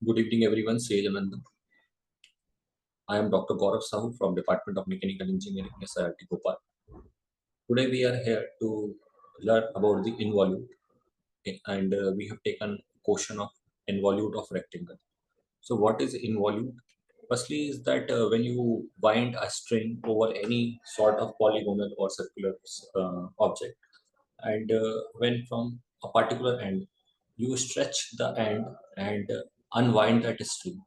Good evening, everyone. Sejananda. I am Dr. Gaurav Sahu from Department of Mechanical Engineering, SIRT Bhopal. Today we are here to learn about the involute, and we have taken question of involute of rectangle. So, what is involute? Firstly, is that when you bind a string over any sort of polygonal or circular object, and when from a particular end you stretch the end and unwind that string,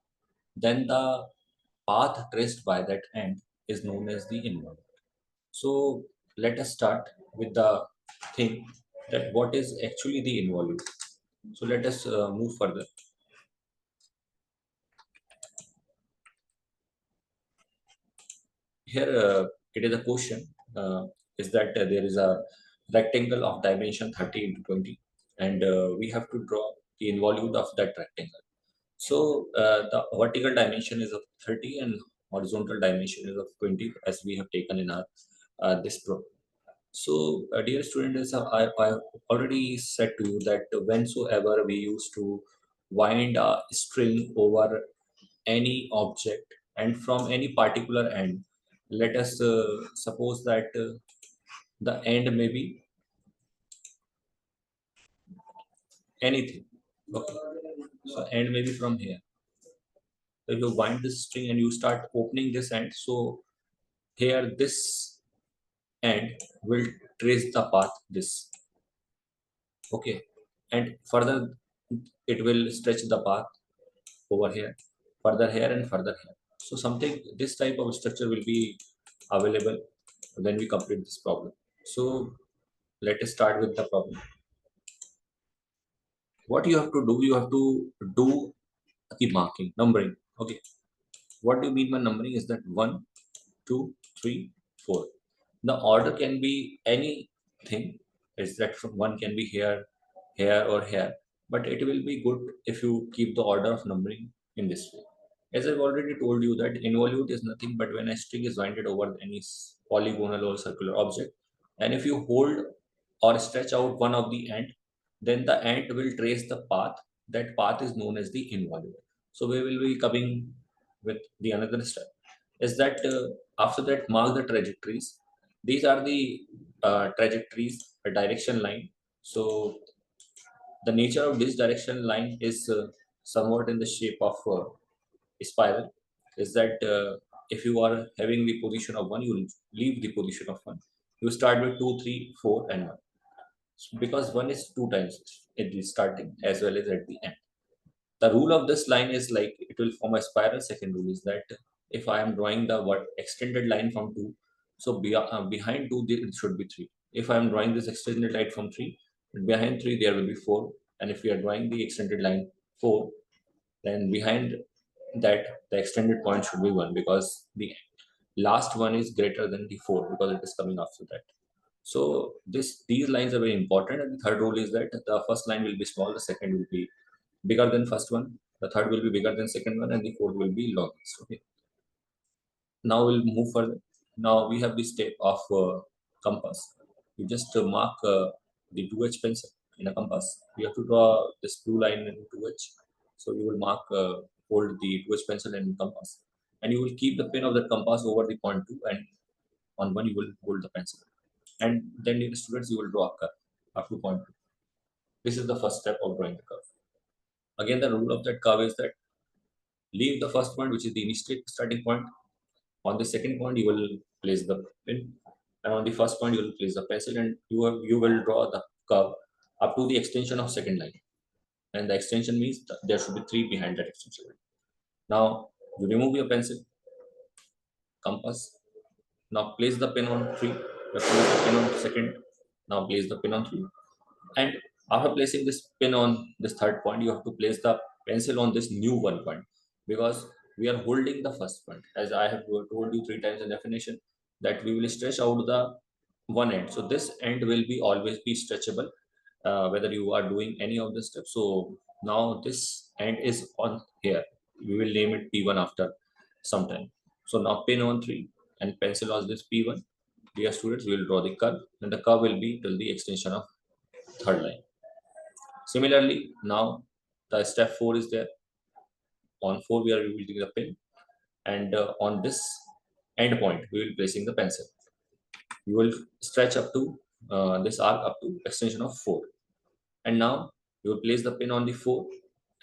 then the path traced by that end is known as the involute. So let us start with the thing that what is actually the involute. So let us move further. Here it is a question is that there is a rectangle of dimension 30 into 20 and we have to draw the involute of that rectangle. So the vertical dimension is of 30 and horizontal dimension is of 20 as we have taken in our this pro. So, dear students, I already said to you that whensoever we used to wind a string over any object and from any particular end, let us suppose that the end may be anything. Okay. So, end may be from here. So, you wind this string and you start opening this end. So, here this end will trace the path this. Okay. And further, it will stretch the path over here, further here and further here. So something, this type of structure will be available when we complete this problem. So let us start with the problem. What you have to do, you have to do the marking, numbering. Okay. What do you mean by numbering is that 1, 2, 3, 4. The order can be anything. Is that from one can be here, here or here. But it will be good if you keep the order of numbering in this way. As I've already told you that involute is nothing but when a string is winded over any polygonal or circular object, and if you hold or stretch out one of the end, then the end will trace the path. That path is known as the involute. So we will be coming with the another step. Is that after that mark the trajectories. These are the trajectories, a direction line. So the nature of this direction line is somewhat in the shape of spiral. Is that if you are having the position of 1, you will leave the position of 1. You start with 2, 3, 4, and 1. So because 1 is 2 times at the starting as well as at the end. The rule of this line is like it will form a spiral. Second rule is that if I am drawing the extended line from 2, so behind 2 there should be 3. If I am drawing this extended line from 3, behind 3 there will be 4. And if we are drawing the extended line 4, then behind that the extended point should be 1 because the last one is greater than the 4 because it is coming after that. So these lines are very important. And the third rule is that the first line will be small, the second will be bigger than first one, the third will be bigger than second one, and the fourth will be longest. Okay. Now we'll move further. Now we have this step of compass. You just mark the 2H pencil in a compass. You have to draw this blue line in 2H. So you will mark, hold the 2H pencil and compass. And you will keep the pin of the compass over the point 2, and on 1 you will hold the pencil. And then in the students you will draw a curve up to point 2. This is the first step of drawing the curve. Again, the rule of that curve is that leave the first point, which is the initial starting point. On the second point, you will place the pin, and on the first point, you will place the pencil, and you will draw the curve up to the extension of second line. And the extension means there should be 3 behind that extension line. Now you remove your pencil, compass. Now place the pin on 3. Place the pin on second. Now place the pin on 3. And after placing this pin on this third point, you have to place the pencil on this new one point because we are holding the first point. As I have told you 3 times in definition, that we will stretch out the one end. So this end will be always be stretchable, whether you are doing any of the steps. So now this end is on here. We will name it P1 after some time. So now pin on 3 and pencil on this P1. Dear students, we will draw the curve, and the curve will be till the extension of third line. Similarly, now the step 4 is there. on 4 we are using the pin, and on this end point we will placing the pencil. You will stretch up to this arc up to extension of 4, and now you will place the pin on the 4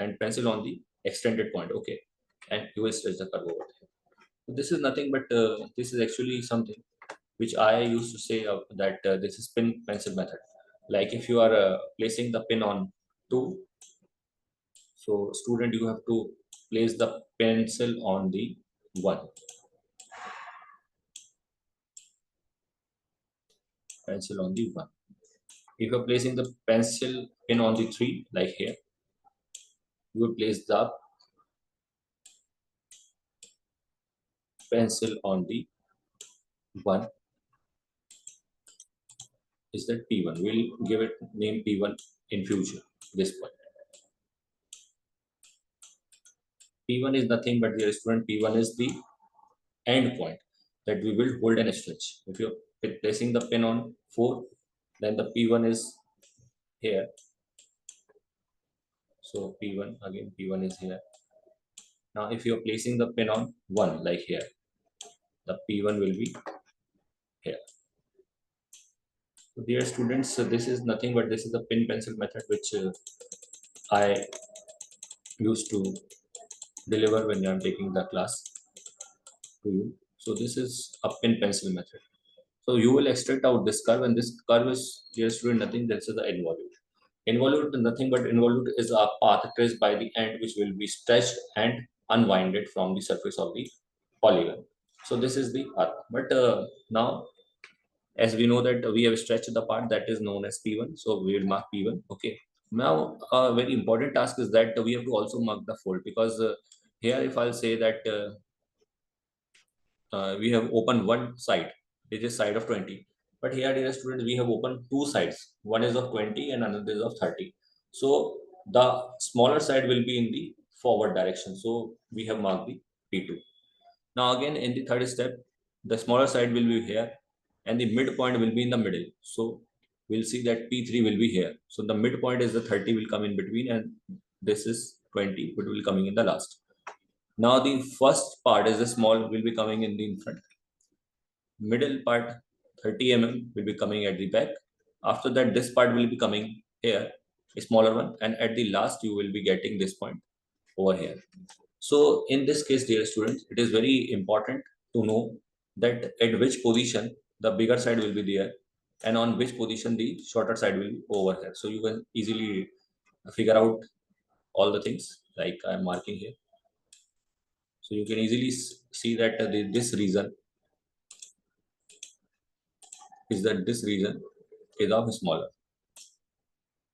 and pencil on the extended point. Okay, and you will stretch the curve over there. So this is nothing but this is actually something which I used to say that this is pin pencil method. Like if you are placing the pin on 2, so student you have to place the pencil on the 1, pencil on the 1. If you are placing the pencil pin on the 3, like here, you will place the pencil on the 1, is that P1. We'll give it name P1 in future, this point. P1 is nothing but the student, P1 is the end point that we will hold and stretch. If you're placing the pin on 4, then the P1 is here. So P1, again P1 is here. Now if you're placing the pin on 1, like here, the P1 will be here. So dear students, this is nothing but this is the pin pencil method which I used to deliver when I'm taking the class to you. So this is a pin pencil method. So you will extract out this curve, and this curve is, dear student, nothing. This is the involute. Involute is nothing but involute is a path traced by the end which will be stretched and unwinded from the surface of the polygon. So this is the path. But now, as we know that we have stretched the part that is known as P1, so we will mark P1. Okay. Now, a very important task is that we have to also mark the fold, because here, if I'll say that we have opened one side, it is side of 20. But here, dear students, we have opened two sides. One is of 20 and another is of 30. So the smaller side will be in the forward direction. So we have marked the P2. Now again, in the third step, the smaller side will be here and the midpoint will be in the middle. So we'll see that P3 will be here. So the midpoint is the 30 will come in between, and this is 20, but will coming in the last. Now the first part is the small will be coming in the in front. Middle part 30 mm will be coming at the back. After that, this part will be coming here, a smaller one, and at the last you will be getting this point over here. So in this case, dear students, it is very important to know that at which position the bigger side will be there and on which position the shorter side will be over here. So you can easily figure out all the things like I'm marking here. So you can easily see that this region is that this region is of smaller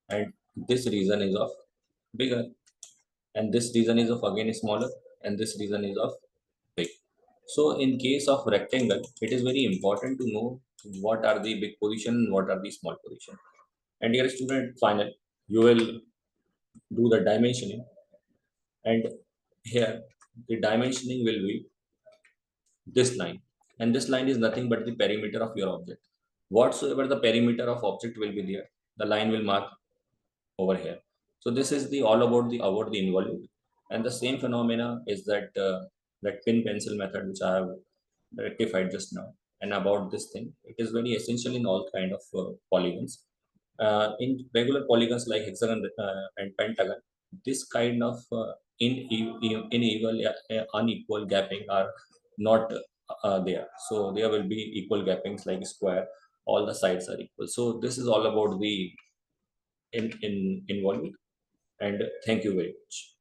and this region is of bigger, and this region is of again smaller, and this region is of big. So in case of rectangle, it is very important to know what are the big position and what are the small position. And dear student, final, you will do the dimensioning, and here the dimensioning will be this line, and this line is nothing but the perimeter of your object. Whatsoever the perimeter of object will be there, the line will mark over here. So this is the all about the involute, and the same phenomena is that pin pencil method which I have rectified just now. And about this thing, it is very essential in all kind of polygons. In regular polygons like hexagon and pentagon, this kind of unequal gapping are not there. So there will be equal gappings like square. All the sides are equal. So this is all about the in involute. And thank you very much.